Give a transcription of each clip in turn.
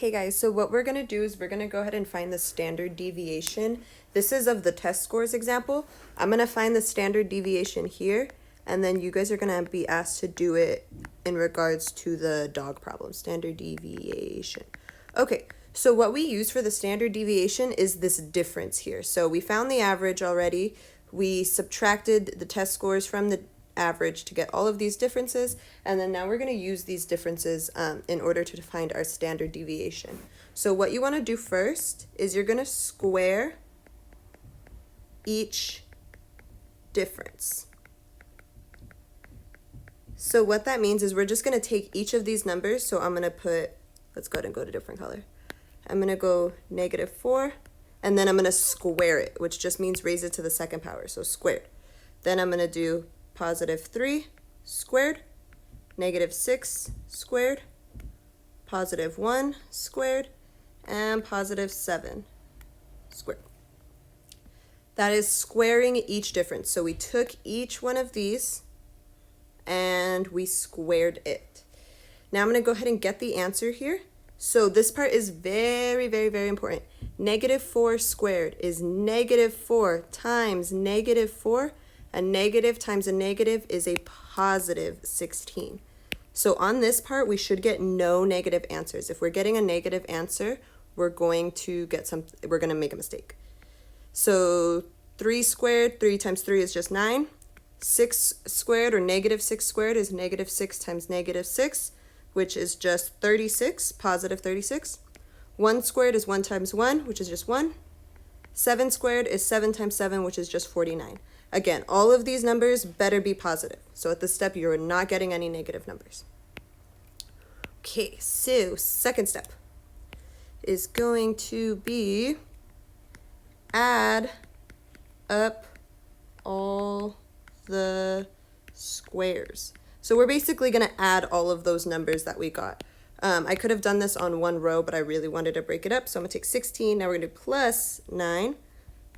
Hey guys, so what we're going to do is we're going to go ahead and find the standard deviation. This is of the test scores example. I'm going to find the standard deviation here, and then you guys are going to be asked to do it in regards to the dog problem, standard deviation. Okay, so what we use for the standard deviation is this difference here. So we found the average already. We subtracted the test scores from the average to get all of these differences, and then now we're going to use these differences in order to find our standard deviation. So what you want to do first is you're going to square each difference. So what that means is we're just going to take each of these numbers. So I'm going to put, let's go ahead and go to a different color. I'm going to go -4, and then I'm going to square it, which just means raise it to the second power, so squared. Then I'm going to do +3 squared, -6 squared, +1 squared, and +7 squared. That is squaring each difference. So we took each one of these and we squared it. Now I'm going to go ahead and get the answer here. So this part is very, very, very important. -4 squared is -4 times -4. A negative times a negative is a +16. So on this part, we should get no negative answers. If we're getting a negative answer, we're going to make a mistake. So 3 squared, 3 times 3 is just 9. 6 squared, or -6 squared, is -6 times -6, which is just 36, +36. 1 squared is 1 times 1, which is just 1. 7 squared is 7 times 7, which is just 49. Again, all of these numbers better be positive. So at this step, you're not getting any negative numbers. Okay, so second step is going to be add up all the squares. So we're basically going to add all of those numbers that we got. I could have done this on one row, but I really wanted to break it up. So I'm going to take 16. Now we're going to do +9,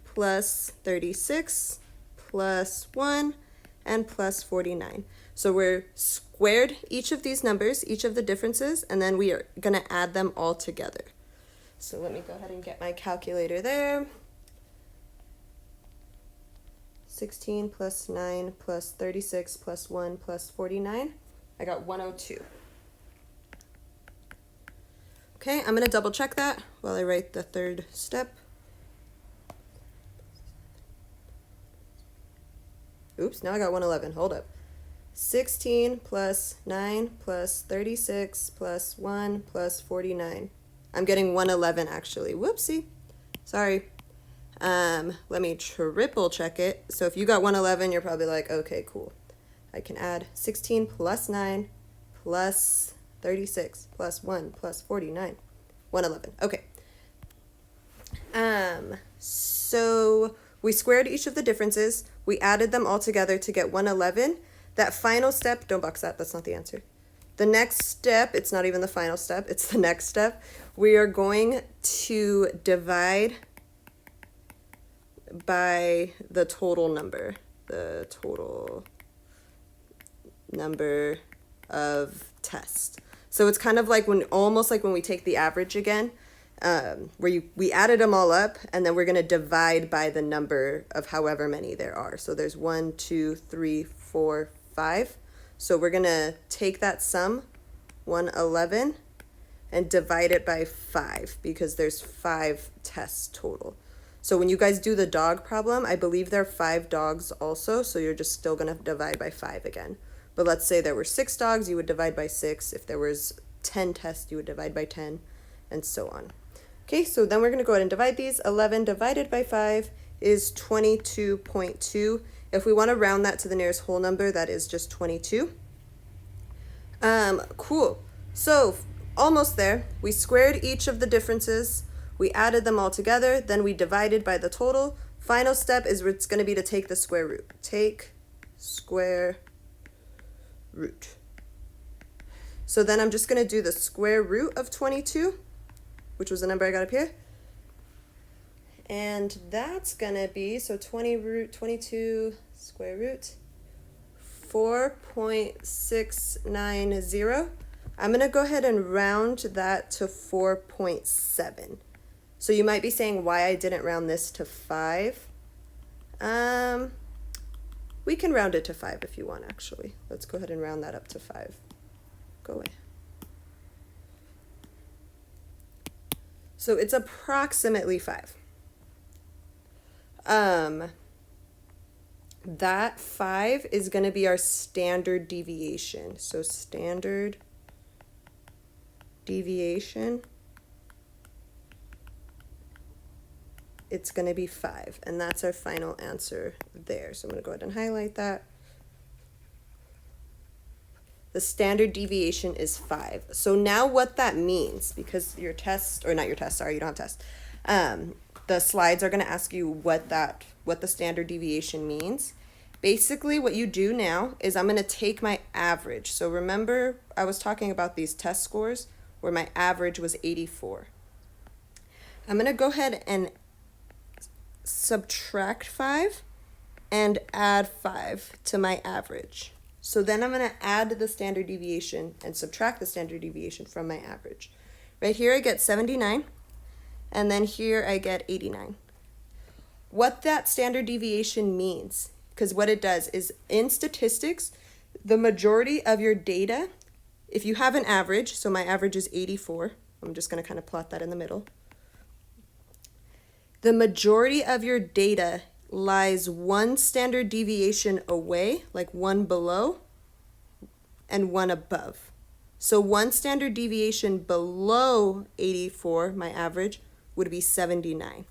+36, +1, and +49. So we're squared each of these numbers, each of the differences, and then we are going to add them all together. So let me go ahead and get my calculator there. 16 + 9 + 36 + 1 + 49. I got 102. Okay, I'm going to double check that while I write the third step. Oops, now I got 111. Hold up. 16 + 9 + 36 + 1 + 49. I'm getting 111 actually. Whoopsie. Sorry. Let me triple check it. So if you got 111, you're probably like, okay, cool. I can add 16 + 9 + 36 + 1 + 49. 111. Okay. So we squared each of the differences. We added them all together to get 111. That final step, don't box that, that's not the answer. The next step, it's not even the final step, it's the next step. We are going to divide by the total number of tests. So it's kind of like almost like when we take the average again, where we added them all up, and then we're going to divide by the number of however many there are. So there's 1, 2, 3, 4, 5. So we're going to take that sum, 111, and divide it by 5, because there's 5 tests total. So when you guys do the dog problem, I believe there are 5 dogs also, so you're just still going to divide by 5 again. But let's say there were 6 dogs, you would divide by 6. If there was 10 tests, you would divide by 10, and so on. Okay, so then we're going to go ahead and divide these. 11 divided by 5 is 22.2. If we want to round that to the nearest whole number, that is just 22. Cool. So almost there. We squared each of the differences. We added them all together. Then we divided by the total. Final step is it's going to be to take the square root. Take square root. So then I'm just going to do the square root of 22, which was the number I got up here. And that's going to be, so 22 square root, 4.690. I'm going to go ahead and round that to 4.7. So you might be saying why I didn't round this to 5. We can round it to 5 if you want, actually. Let's go ahead and round that up to 5. Go away. So it's approximately 5. That 5 is going to be our standard deviation. So standard deviation, it's going to be 5, and that's our final answer there. So I'm going to go ahead and highlight that. The standard deviation is 5. So now what that means, because your test, or not your test, sorry, you don't have test. The slides are going to ask you what the standard deviation means. Basically, what you do now is I'm going to take my average. So remember, I was talking about these test scores where my average was 84. I'm going to go ahead and subtract 5 and add 5 to my average. So then I'm going to add the standard deviation and subtract the standard deviation from my average. Right here I get 79, and then here I get 89. What that standard deviation means, because what it does is in statistics, the majority of your data, if you have an average, so my average is 84, I'm just going to kind of plot that in the middle. The majority of your data lies one standard deviation away, like one below and one above. So one standard deviation below 84, my average, would be 79.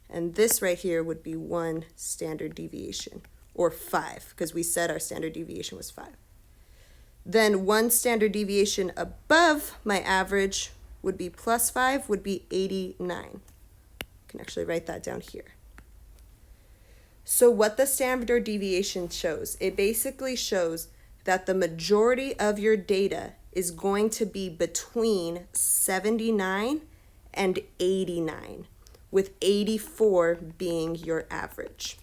And this right here would be one standard deviation, or 5, because we said our standard deviation was 5. Then one standard deviation above my average would be plus 5, would be 89. I can actually write that down here. So what the standard deviation shows, it basically shows that the majority of your data is going to be between 79 and 89, with 84 being your average.